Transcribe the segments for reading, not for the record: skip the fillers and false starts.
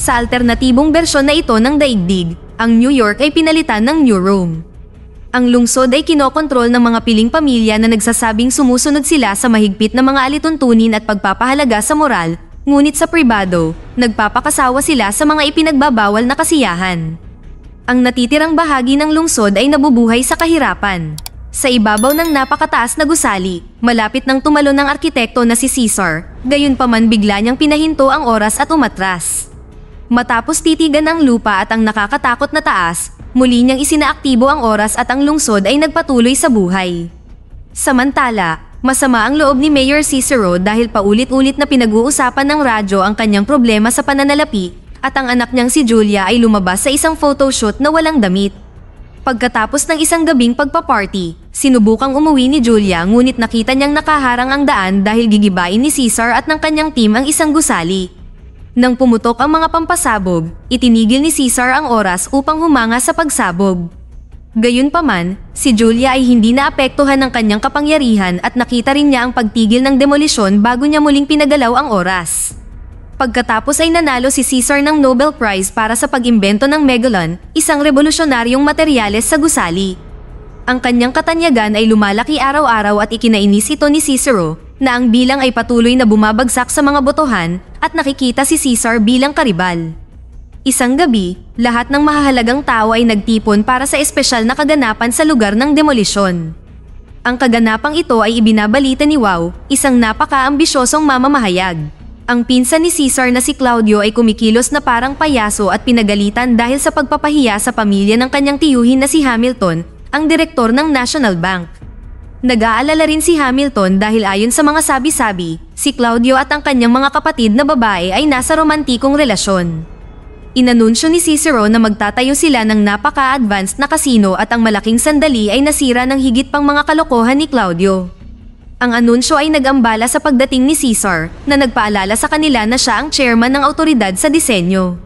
Sa alternatibong bersyon na ito ng daigdig, ang New York ay pinalitan ng New Rome. Ang lungsod ay kinokontrol ng mga piling pamilya na nagsasabing sumusunod sila sa mahigpit na mga alituntunin at pagpapahalaga sa moral, ngunit sa pribado, nagpapakasawa sila sa mga ipinagbabawal na kasiyahan. Ang natitirang bahagi ng lungsod ay nabubuhay sa kahirapan. Sa ibabaw ng napakataas na gusali, malapit nang tumalon ng arkitekto na si Caesar, gayunpaman bigla niyang pinahinto ang oras at umatras. Matapos titigan ang lupa at ang nakakatakot na taas, muli niyang isinaaktibo ang oras at ang lungsod ay nagpatuloy sa buhay. Samantala, masama ang loob ni Mayor Cicero dahil paulit-ulit na pinag-uusapan ng radyo ang kanyang problema sa pananalapi at ang anak niyang si Julia ay lumabas sa isang photoshoot na walang damit. Pagkatapos ng isang gabing pagpaparty, sinubukang umuwi ni Julia ngunit nakita niyang nakaharang ang daan dahil gigibain ni Caesar at ng kanyang team ang isang gusali. Nang pumutok ang mga pampasabog, itinigil ni Caesar ang oras upang humanga sa pagsabog. Gayunpaman, si Julia ay hindi naapektuhan ng kanyang kapangyarihan at nakita rin niya ang pagtigil ng demolisyon bago niya muling pinagalaw ang oras. Pagkatapos ay nanalo si Caesar ng Nobel Prize para sa pag-imbento ng megalon, isang revolusyonaryong materyales sa gusali. Ang kanyang katanyagan ay lumalaki araw-araw at ikinainis ito ni Cicero, na ang bilang ay patuloy na bumabagsak sa mga botohan at nakikita si Caesar bilang karibal. Isang gabi, lahat ng mahahalagang tao ay nagtipon para sa espesyal na kaganapan sa lugar ng demolisyon. Ang kaganapang ito ay ibinabalita ni Wow, isang napaka-ambisyosong mamamahayag. Ang pinsan ni Caesar na si Claudio ay kumikilos na parang payaso at pinagalitan dahil sa pagpapahiya sa pamilya ng kanyang tiyuhin na si Hamilton, ang direktor ng National Bank. Nag-aalala rin si Hamilton dahil ayon sa mga sabi-sabi, si Claudio at ang kanyang mga kapatid na babae ay nasa romantikong relasyon. Inanunsyo ni Cicero na magtatayo sila ng napaka-advanced na kasino at ang malaking sandali ay nasira ng higit pang mga kalokohan ni Claudio. Ang anunsyo ay nag-ambala sa pagdating ni Caesar, na nagpaalala sa kanila na siya ang chairman ng awtoridad sa disenyo.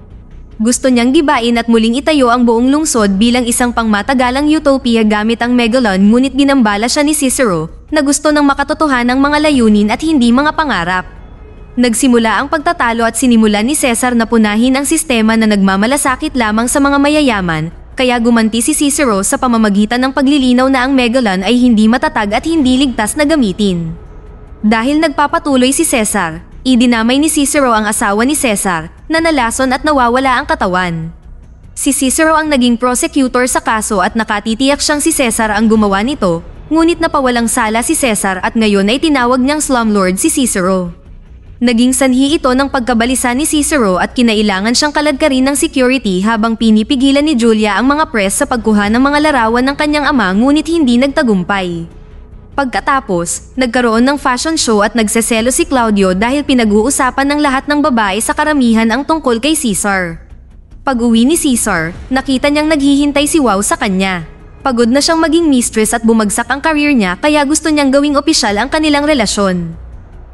Gusto niyang gibain at muling itayo ang buong lungsod bilang isang pangmatagalang utopia gamit ang megalon, ngunit ginambala siya ni Cicero na gusto ng makatotohanan ng mga layunin at hindi mga pangarap. Nagsimula ang pagtatalo at sinimulan ni Caesar na punahin ang sistema na nagmamalasakit lamang sa mga mayayaman, kaya gumanti si Cicero sa pamamagitan ng paglilinaw na ang megalon ay hindi matatag at hindi ligtas na gamitin. Dahil nagpapatuloy si Caesar, idinamay ni Cicero ang asawa ni Caesar, na nalason at nawawala ang katawan. Si Cicero ang naging prosecutor sa kaso at nakatitiyak siyang si Caesar ang gumawa nito, ngunit napawalang sala si Caesar at ngayon ay tinawag niyang slumlord si Cicero. Naging sanhi ito ng pagkabalisa ni Cicero at kinailangan siyang kaladkarin ng security habang pinipigilan ni Julia ang mga press sa pagkuha ng mga larawan ng kanyang ama, ngunit hindi nagtagumpay. Pagkatapos, nagkaroon ng fashion show at nagseselo si Claudio dahil pinag-uusapan ng lahat ng babae sa karamihan ang tungkol kay Caesar. Pag-uwi ni Caesar, nakita niyang naghihintay si Wow sa kanya. Pagod na siyang maging mistress at bumagsak ang career niya, kaya gusto niyang gawing opisyal ang kanilang relasyon.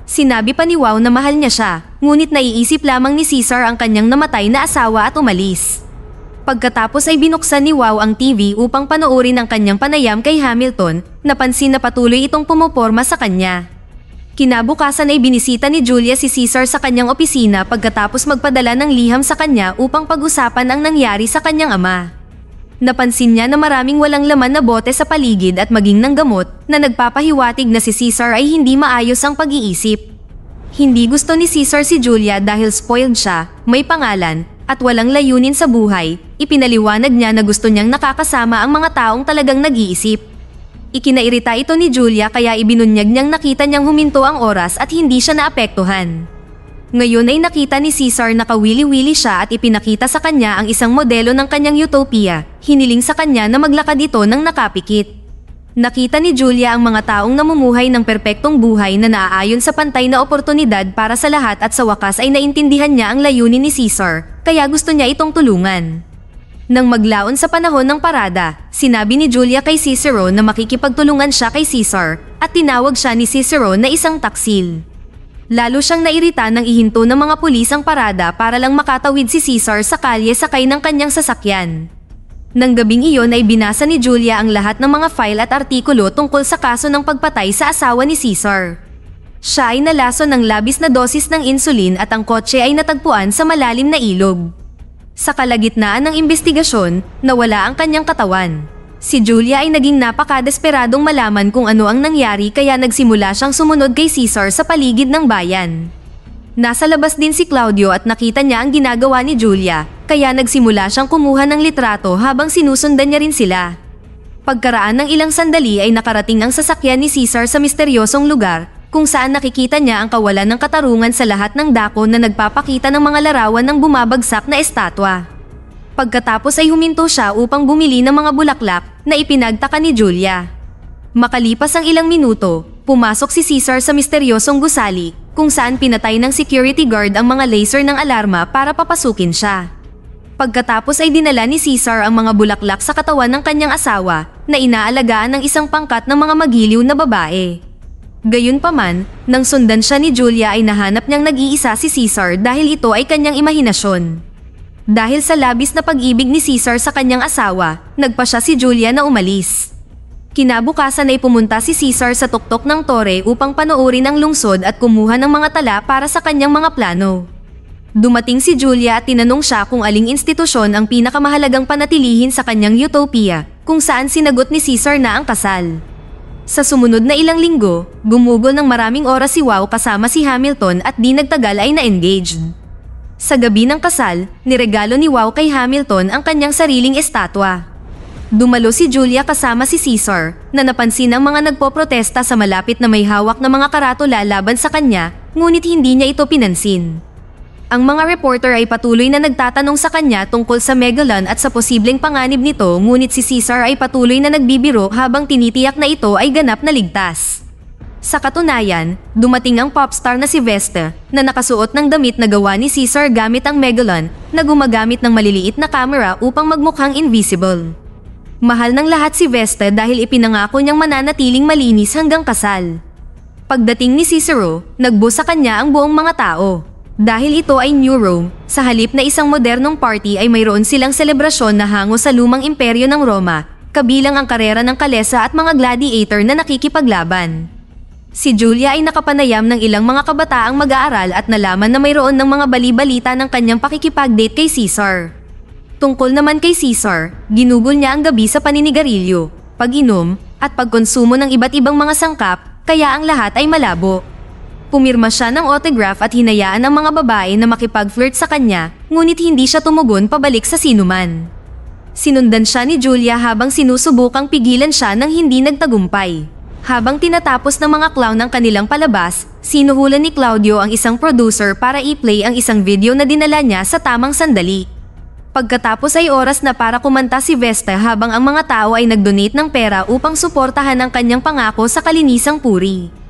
Sinabi pa ni Wow na mahal niya siya, ngunit naiisip lamang ni Caesar ang kanyang namatay na asawa at umalis. Pagkatapos ay binuksan ni Wow ang TV upang panoorin ang kanyang panayam kay Hamilton, napansin na patuloy itong pumoporma sa kanya. Kinabukasan ay binisita ni Julia si Caesar sa kanyang opisina pagkatapos magpadala ng liham sa kanya upang pag-usapan ang nangyari sa kanyang ama. Napansin niya na maraming walang laman na bote sa paligid at maging ng gamot na nagpapahiwatig na si Caesar ay hindi maayos ang pag-iisip. Hindi gusto ni Caesar si Julia dahil spoiled siya, may pangalan, at walang layunin sa buhay. Ipinaliwanag niya na gusto niyang nakakasama ang mga taong talagang nag-iisip. Ikinairita ito ni Julia kaya ibinunyag niyang nakita niyang huminto ang oras at hindi siya naapektuhan. Ngayon ay nakita ni Caesar na kawili-wili siya at ipinakita sa kanya ang isang modelo ng kanyang utopia. Hiniling sa kanya na maglakad ito ng nakapikit. Nakita ni Julia ang mga taong namumuhay ng perpektong buhay na naaayon sa pantay na oportunidad para sa lahat at sa wakas ay naintindihan niya ang layunin ni Caesar, kaya gusto niya itong tulungan. Nang maglaon sa panahon ng parada, sinabi ni Julia kay Cicero na makikipagtulungan siya kay Caesar at tinawag siya ni Cicero na isang taksil. Lalo siyang nairita nang ihinto ng mga pulis ang parada para lang makatawid si Caesar sa kalye sakay ng kanyang sasakyan. Nang gabing iyon ay binasa ni Julia ang lahat ng mga file at artikulo tungkol sa kaso ng pagpatay sa asawa ni Caesar. Siya ay nalason ng labis na dosis ng insulin at ang kotse ay natagpuan sa malalim na ilog. Sa kalagitnaan ng investigasyon, nawala ang kanyang katawan. Si Julia ay naging napakadesperadong malaman kung ano ang nangyari kaya nagsimula siyang sumunod kay Cesar sa paligid ng bayan. Nasa labas din si Claudio at nakita niya ang ginagawa ni Julia, kaya nagsimula siyang kumuha ng litrato habang sinusundan niya rin sila. Pagkaraan ng ilang sandali ay nakarating ang sasakyan ni Cesar sa misteryosong lugar, kung saan nakikita niya ang kawalan ng katarungan sa lahat ng dako na nagpapakita ng mga larawan ng bumabagsak na estatwa. Pagkatapos ay huminto siya upang bumili ng mga bulaklak na ipinagtaka ni Julia. Makalipas ang ilang minuto, pumasok si Cesar sa misteryosong gusali, kung saan pinatay ng security guard ang mga laser ng alarma para papasukin siya. Pagkatapos ay dinala ni Cesar ang mga bulaklak sa katawan ng kanyang asawa na inaalagaan ng isang pangkat ng mga magiliw na babae. Gayunpaman, nang sundan siya ni Julia ay nahanap niyang nag-iisa si Cesar dahil ito ay kanyang imahinasyon. Dahil sa labis na pag-ibig ni Cesar sa kanyang asawa, nagpa siya si Julia na umalis. Kinabukasan ay pumunta si Cesar sa tuktok ng tore upang panoorin ang lungsod at kumuha ng mga tala para sa kanyang mga plano. Dumating si Julia at tinanong siya kung aling institusyon ang pinakamahalagang panatilihin sa kanyang utopia, kung saan sinagot ni Cesar na ang kasal. Sa sumunod na ilang linggo, gumugol ng maraming oras si Wow kasama si Hamilton at di nagtagal ay na-engaged. Sa gabi ng kasal, niregalo ni Wow kay Hamilton ang kanyang sariling estatwa. Dumalo si Julia kasama si Cesar, na napansin ang mga nagpoprotesta sa malapit na may hawak na mga karatula laban sa kanya, ngunit hindi niya ito pinansin. Ang mga reporter ay patuloy na nagtatanong sa kanya tungkol sa Megalon at sa posibleng panganib nito, ngunit si Cesar ay patuloy na nagbibiro habang tinitiyak na ito ay ganap na ligtas. Sa katunayan, dumating ang popstar na si Vesta, na nakasuot ng damit na gawa ni Cesar gamit ang Megalon, na gumagamit ng maliliit na camera upang magmukhang invisible. Mahal ng lahat si Vesta dahil ipinangako niyang mananatiling malinis hanggang kasal. Pagdating ni Cicero, nagbuo sa kanya ang buong mga tao. Dahil ito ay New Rome, sa halip na isang modernong party ay mayroon silang selebrasyon na hango sa lumang imperyo ng Roma, kabilang ang karera ng kalesa at mga gladiator na nakikipaglaban. Si Julia ay nakapanayam ng ilang mga kabataang mag-aaral at nalaman na mayroon ng mga bali-balita ng kanyang pakikipag-date kay Cesar. Tungkol naman kay Cesar, ginugol niya ang gabi sa paninigarilyo, pag-inom, at pagkonsumo ng iba't ibang mga sangkap, kaya ang lahat ay malabo. Pumirma siya ng autograph at hinayaan ang mga babae na makipag-flirt sa kanya, ngunit hindi siya tumugon pabalik sa sinuman. Sinundan siya ni Julia habang sinusubukang pigilan siya ng hindi nagtagumpay. Habang tinatapos ng mga clown ang kanilang palabas, sinuhulan ni Claudio ang isang producer para i-play ang isang video na dinala niya sa tamang sandali. Pagkatapos ay oras na para kumanta si Vesta habang ang mga tao ay nag-donate ng pera upang suportahan ang kanyang pangako sa kalinisang puri.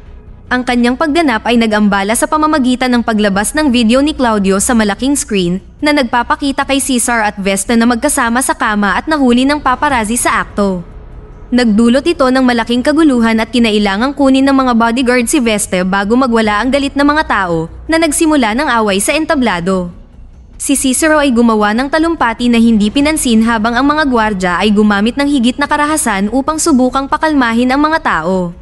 Ang kanyang pagganap ay nag-ambala sa pamamagitan ng paglabas ng video ni Claudio sa malaking screen na nagpapakita kay Cesar at Vesta na magkasama sa kama at nahuli ng paparazzi sa akto. Nagdulot ito ng malaking kaguluhan at kinailangang kunin ng mga bodyguard si Vesta bago magwala ang galit ng mga tao na nagsimula ng away sa entablado. Si Cicero ay gumawa ng talumpati na hindi pinansin habang ang mga gwardya ay gumamit ng higit na karahasan upang subukang pakalmahin ang mga tao.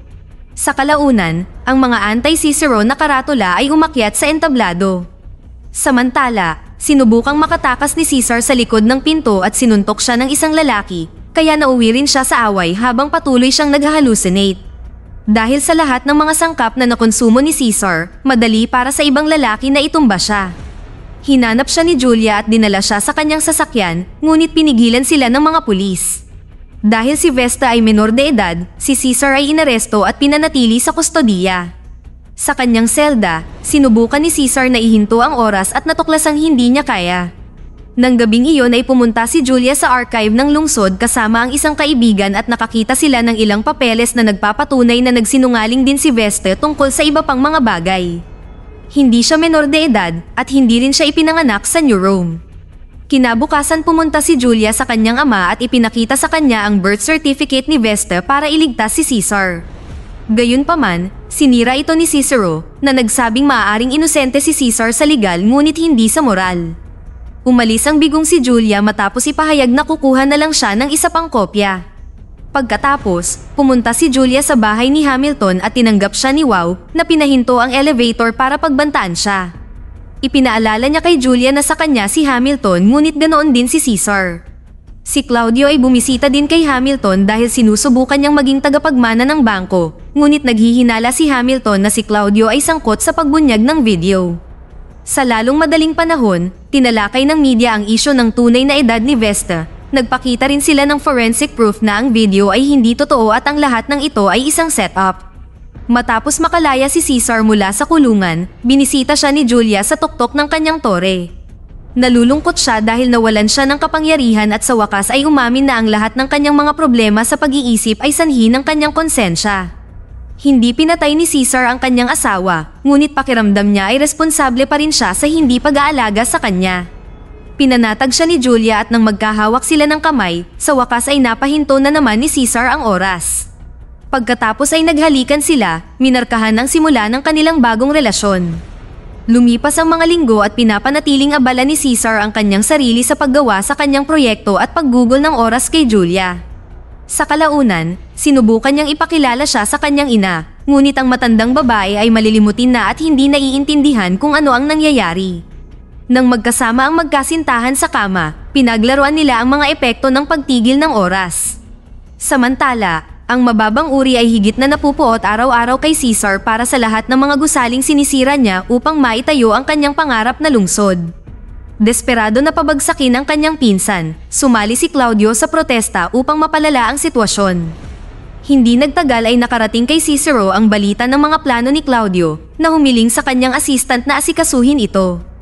Sa kalaunan, ang mga anti-Cicero na karatula ay umakyat sa entablado. Samantala, sinubukang makatakas ni Cesar sa likod ng pinto at sinuntok siya ng isang lalaki, kaya nauwi rin siya sa away habang patuloy siyang nag-hallucinate. Dahil sa lahat ng mga sangkap na nakonsumo ni Cesar, madali para sa ibang lalaki na itumba siya. Hinanap siya ni Julia at dinala siya sa kanyang sasakyan, ngunit pinigilan sila ng mga pulis. Dahil si Vesta ay menor de edad, si Cesar ay inaresto at pinanatili sa kustodiya. Sa kanyang selda, sinubukan ni Cesar na ihinto ang oras at natuklasang hindi niya kaya. Nang gabing iyon ay pumunta si Julia sa archive ng lungsod kasama ang isang kaibigan at nakakita sila ng ilang papeles na nagpapatunay na nagsinungaling din si Vesta tungkol sa iba pang mga bagay. Hindi siya menor de edad at hindi rin siya ipinanganak sa New Rome. Kinabukasan pumunta si Julia sa kanyang ama at ipinakita sa kanya ang birth certificate ni Vesta para iligtas si Cesar. Gayunpaman, sinira ito ni Cicero na nagsabing maaaring inosente si Cesar sa legal ngunit hindi sa moral. Umalis ang bigong si Julia matapos ipahayag na kukuha na lang siya ng isa pang kopya. Pagkatapos, pumunta si Julia sa bahay ni Hamilton at tinanggap siya ni Wow na pinahinto ang elevator para pagbantaan siya. Ipinaalala niya kay Julia na sa kanya si Hamilton ngunit ganoon din si Cesar. Si Claudio ay bumisita din kay Hamilton dahil sinusubukan niyang maging tagapagmana ng bangko, ngunit naghihinala si Hamilton na si Claudio ay sangkot sa pagbunyag ng video. Sa lalong madaling panahon, tinalakay ng media ang isyu ng tunay na edad ni Vesta. Nagpakita rin sila ng forensic proof na ang video ay hindi totoo at ang lahat ng ito ay isang setup. Matapos makalaya si Cesar mula sa kulungan, binisita siya ni Julia sa tuktok ng kanyang tore. Nalulungkot siya dahil nawalan siya ng kapangyarihan at sa wakas ay umamin na ang lahat ng kanyang mga problema sa pag-iisip ay sanhi ng kanyang konsensya. Hindi pinatay ni Cesar ang kanyang asawa, ngunit pakiramdam niya ay responsable pa rin siya sa hindi pag-aalaga sa kanya. Pinanatag siya ni Julia at nang magkahawak sila ng kamay, sa wakas ay napahinto na naman ni Cesar ang oras. Pagkatapos ay naghalikan sila, minarkahan ang simula ng kanilang bagong relasyon. Lumipas ang mga linggo at pinapanatiling abala ni Cesar ang kanyang sarili sa paggawa sa kanyang proyekto at paggugol ng oras kay Julia. Sa kalaunan, sinubukan niyang ipakilala siya sa kanyang ina, ngunit ang matandang babae ay malilimutin na at hindi naiintindihan kung ano ang nangyayari. Nang magkasama ang magkasintahan sa kama, pinaglaruan nila ang mga epekto ng pagtigil ng oras. Samantala, ang mababang uri ay higit na napupuot araw-araw kay Cesar para sa lahat ng mga gusaling sinisira niya upang maitayo ang kanyang pangarap na lungsod. Desperado na pabagsakin ang kanyang pinsan, sumali si Claudio sa protesta upang mapalala ang sitwasyon. Hindi nagtagal ay nakarating kay Cicero ang balita ng mga plano ni Claudio na humiling sa kanyang assistant na asikasuhin ito.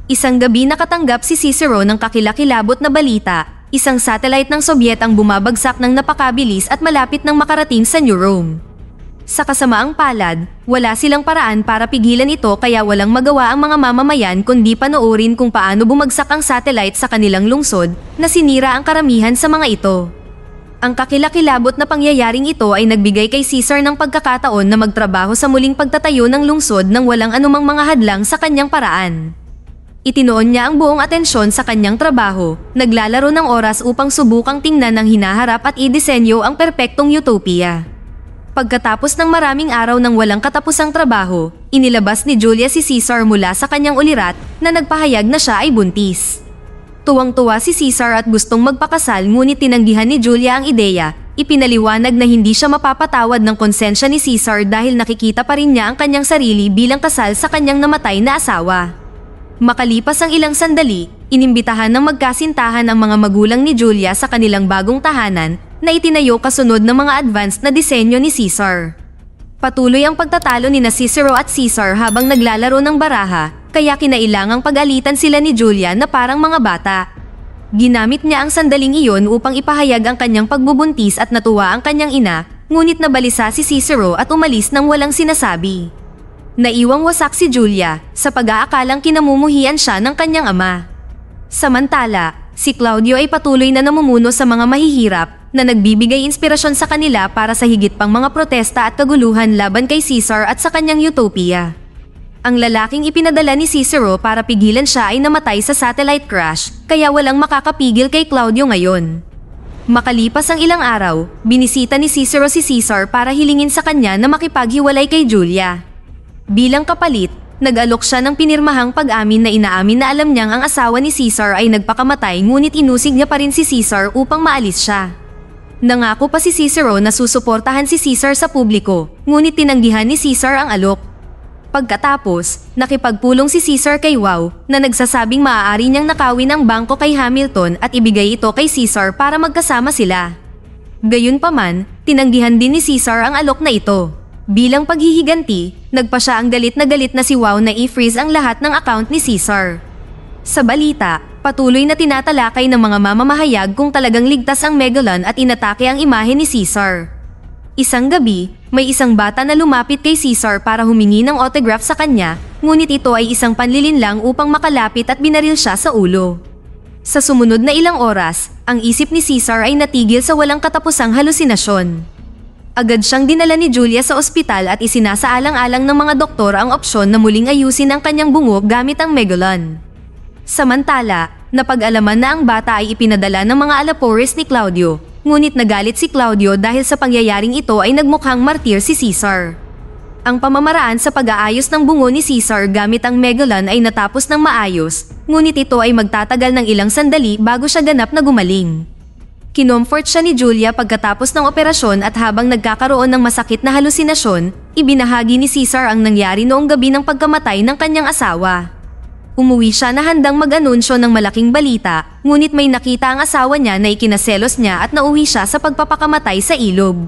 Isang gabi nakatanggap si Cicero ng kakilakilabot na balita, isang satellite ng Sobyet ang bumabagsak ng napakabilis at malapit nang makarating sa New Rome. Sa kasamaang palad, wala silang paraan para pigilan ito kaya walang magawa ang mga mamamayan kundi panoorin kung paano bumagsak ang satellite sa kanilang lungsod na sinira ang karamihan sa mga ito. Ang kakilakilabot na pangyayaring ito ay nagbigay kay Caesar ng pagkakataon na magtrabaho sa muling pagtatayo ng lungsod nang walang anumang mga hadlang sa kanyang paraan. Itinoon niya ang buong atensyon sa kanyang trabaho, naglalaro ng oras upang subukang tingnan ng hinaharap at idisenyo ang perpektong utopia. Pagkatapos ng maraming araw ng walang katapusang trabaho, inilabas ni Julia si Cesar mula sa kanyang ulirat na nagpahayag na siya ay buntis. Tuwang-tuwa si Cesar at gustong magpakasal ngunit tinanggihan ni Julia ang ideya, ipinaliwanag na hindi siya mapapatawad ng konsensya ni Cesar dahil nakikita pa rin niya ang kanyang sarili bilang kasal sa kanyang namatay na asawa. Makalipas ang ilang sandali, inimbitahan ng magkasintahan ang mga magulang ni Julia sa kanilang bagong tahanan na itinayo kasunod ng mga advanced na disenyo ni Cesar. Patuloy ang pagtatalo ni Cicero at Cesar habang naglalaro ng baraha, kaya kinailangang pag-alitan sila ni Julia na parang mga bata. Ginamit niya ang sandaling iyon upang ipahayag ang kanyang pagbubuntis at natuwa ang kanyang ina, ngunit nabalisa si Cicero at umalis nang walang sinasabi. Naiwang wasak si Julia sa pag-aakalang kinamumuhian siya ng kanyang ama. Samantala, si Claudio ay patuloy na namumuno sa mga mahihirap na nagbibigay inspirasyon sa kanila para sa higit pang mga protesta at kaguluhan laban kay Cesar at sa kanyang utopia. Ang lalaking ipinadala ni Cicero para pigilan siya ay namatay sa satellite crash, kaya walang makakapigil kay Claudio ngayon. Makalipas ang ilang araw, binisita ni Cicero si Cesar para hilingin sa kanya na makipaghiwalay kay Julia. Bilang kapalit, nag-alok siya ng pinirmahang pag-amin na inaamin na alam niyang ang asawa ni Cesar ay nagpakamatay ngunit inusig niya pa rin si Cesar upang maalis siya. Nangako pa si Cicero na susuportahan si Cesar sa publiko, ngunit tinanggihan ni Cesar ang alok. Pagkatapos, nakipagpulong si Cesar kay Wow na nagsasabing maaari niyang nakawin ang bangko kay Hamilton at ibigay ito kay Cesar para magkasama sila. Gayunpaman, tinanggihan din ni Cesar ang alok na ito. Bilang paghihiganti, nagpa siya ang galit na si Wow na i-freeze ang lahat ng account ni Cesar. Sa balita, patuloy na tinatalakay ng mga mamamahayag kung talagang ligtas ang Megalon at inatake ang imahe ni Cesar. Isang gabi, may isang bata na lumapit kay Cesar para humingi ng autograph sa kanya, ngunit ito ay isang panlilin lang upang makalapit at binaril siya sa ulo. Sa sumunod na ilang oras, ang isip ni Cesar ay natigil sa walang katapusang halusinasyon. Agad siyang dinala ni Julia sa ospital at isinasaalang-alang ng mga doktor ang opsyon na muling ayusin ang kanyang bungo gamit ang Megalon. Samantala, napag-alaman na ang bata ay ipinadala ng mga alapores ni Claudio, ngunit nagalit si Claudio dahil sa pangyayaring ito ay nagmukhang martir si Caesar. Ang pamamaraan sa pag-aayos ng bungo ni Caesar gamit ang Megalon ay natapos ng maayos, ngunit ito ay magtatagal ng ilang sandali bago siya ganap na gumaling. Kinomfort siya ni Julia pagkatapos ng operasyon at habang nagkakaroon ng masakit na halusinasyon, ibinahagi ni Caesar ang nangyari noong gabi ng pagkamatay ng kanyang asawa. Umuwi siya na handang mag-anunsyo ng malaking balita, ngunit may nakita ang asawa niya na ikinaselos niya at nauwi siya sa pagpapakamatay sa ilog.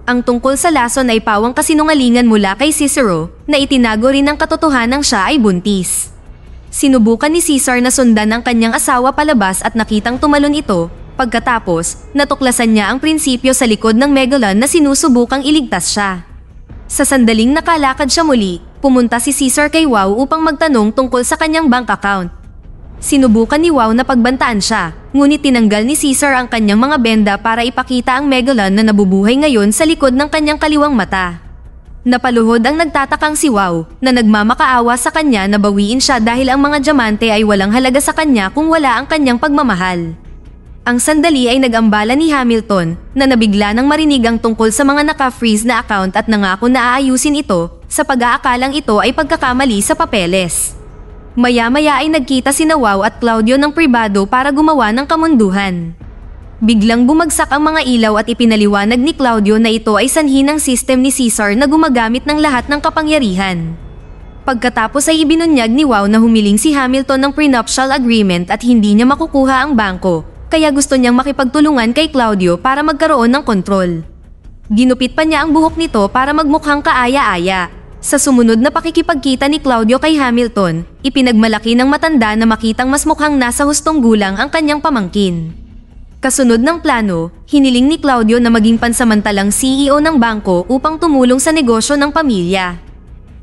Ang tungkol sa lason ay pawang kasinungalingan mula kay Cicero na itinago rin ang katotohanang siya ay buntis. Sinubukan ni Caesar na sundan ang kanyang asawa palabas at nakitang tumalon ito. Pagkatapos, natuklasan niya ang prinsipyo sa likod ng Megalon na sinusubukang iligtas siya. Sa sandaling nakalakad siya muli, pumunta si Caesar kay Wow upang magtanong tungkol sa kanyang bank account. Sinubukan ni Wow na pagbantaan siya, ngunit tinanggal ni Caesar ang kanyang mga benda para ipakita ang Megalon na nabubuhay ngayon sa likod ng kanyang kaliwang mata. Napaluhod ang nagtatakang si Wow na nagmamakaawa sa kanya na bawiin siya dahil ang mga diamante ay walang halaga sa kanya kung wala ang kanyang pagmamahal. Ang sandali ay nag-ambala ni Hamilton na nabigla nang marinig ang tungkol sa mga naka-freeze na account at nangako na aayusin ito sa pag-aakalang ito ay pagkakamali sa papeles. Maya-maya ay nagkita sina Wow at Claudio ng pribado para gumawa ng kamunduhan. Biglang bumagsak ang mga ilaw at ipinaliwanag ni Claudio na ito ay sanhi ng system ni Caesar na gumagamit ng lahat ng kapangyarihan. Pagkatapos ay ibinunyag ni Wow na humiling si Hamilton ng prenuptial agreement at hindi niya makukuha ang bangko. Kaya gusto niyang makipagtulungan kay Claudio para magkaroon ng kontrol. Ginupit pa niya ang buhok nito para magmukhang kaaya-aya. Sa sumunod na pakikipagkita ni Claudio kay Hamilton, ipinagmalaki ng matanda na makitang mas mukhang nasa hustong gulang ang kanyang pamangkin. Kasunod ng plano, hiniling ni Claudio na maging pansamantalang CEO ng bangko upang tumulong sa negosyo ng pamilya.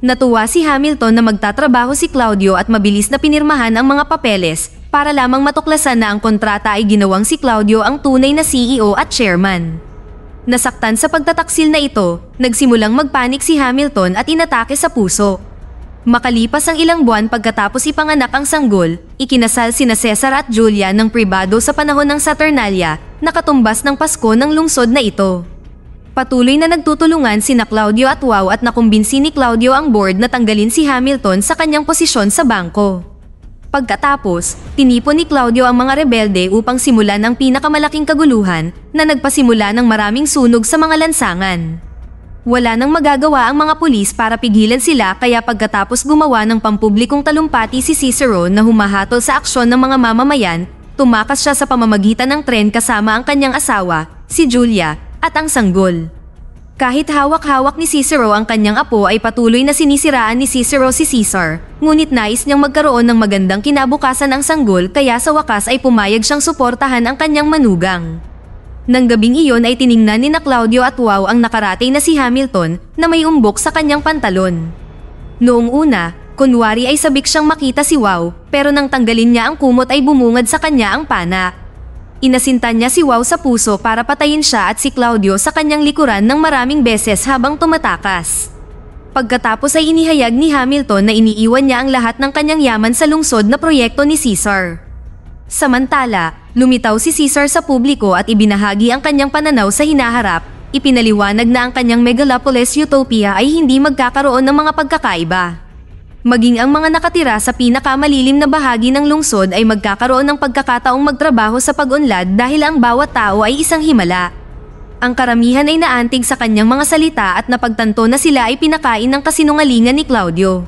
Natuwa si Hamilton na magtatrabaho si Claudio at mabilis na pinirmahan ang mga papeles, para lamang matuklasan na ang kontrata ay ginawang si Claudio ang tunay na CEO at chairman. Nasaktan sa pagtataksil na ito, nagsimulang magpanik si Hamilton at inatake sa puso. Makalipas ang ilang buwan pagkatapos ipanganak ang sanggol, ikinasal sina Cesar at Julia ng pribado sa panahon ng Saturnalia, nakatumbas ng Pasko ng lungsod na ito. Patuloy na nagtutulungan sina Claudio at Wow at nakumbinsi ni Claudio ang board na tanggalin si Hamilton sa kanyang posisyon sa bangko. Pagkatapos, tinipon ni Claudio ang mga rebelde upang simulan ang pinakamalaking kaguluhan na nagpasimula ng maraming sunog sa mga lansangan. Wala nang magagawa ang mga pulis para pigilan sila kaya pagkatapos gumawa ng pampublikong talumpati si Cicero na humahatol sa aksyon ng mga mamamayan, tumakas siya sa pamamagitan ng tren kasama ang kanyang asawa, si Julia, at ang sanggol. Kahit hawak-hawak ni Cicero ang kanyang apo ay patuloy na sinisiraan ni Cicero si Caesar, ngunit nais niyang magkaroon ng magandang kinabukasan ang sanggol kaya sa wakas ay pumayag siyang suportahan ang kanyang manugang. Nang gabing iyon ay tiningnan ni na Claudio at Wow ang nakarating na si Hamilton na may umbok sa kanyang pantalon. Noong una, kunwari ay sabik siyang makita si Wow, pero nang tanggalin niya ang kumot ay bumungad sa kanya ang pana. Inasintan niya si Wow sa puso para patayin siya at si Claudio sa kanyang likuran ng maraming beses habang tumatakas. Pagkatapos ay inihayag ni Hamilton na iniiwan niya ang lahat ng kanyang yaman sa lungsod na proyekto ni Caesar. Samantala, lumitaw si Caesar sa publiko at ibinahagi ang kanyang pananaw sa hinaharap, ipinaliwanag na ang kanyang megalopolis utopia ay hindi magkakaroon ng mga pagkakaiba. Maging ang mga nakatira sa pinakamalilim na bahagi ng lungsod ay magkakaroon ng pagkakataong magtrabaho sa pag-unlad dahil ang bawat tao ay isang himala. Ang karamihan ay naantig sa kanyang mga salita at napagtanto na sila ay pinakain ng kasinungalingan ni Claudio.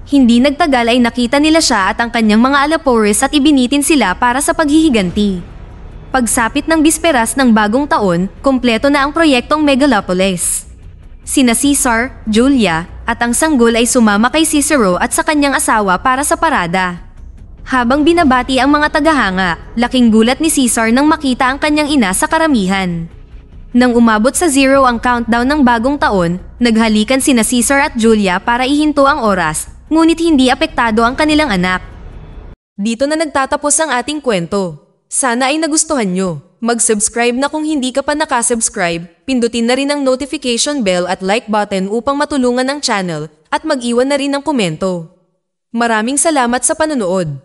Hindi nagtagal ay nakita nila siya at ang kanyang mga alapores at ibinitin sila para sa paghihiganti. Pagsapit ng bisperas ng bagong taon, kompleto na ang proyektong Megalopolis. Sina Caesar, Julia, at ang sanggol ay sumama kay Cicero at sa kanyang asawa para sa parada. Habang binabati ang mga tagahanga, laking gulat ni Caesar nang makita ang kanyang ina sa karamihan. Nang umabot sa 0 ang countdown ng bagong taon, naghalikan sina Caesar at Julia para ihinto ang oras, ngunit hindi apektado ang kanilang anak. Dito na nagtatapos ang ating kwento. Sana ay nagustuhan nyo. Mag-subscribe na kung hindi ka pa nakasubscribe, pindutin na rin ang notification bell at like button upang matulungan ang channel at mag-iwan na rin ng komento. Maraming salamat sa panonood.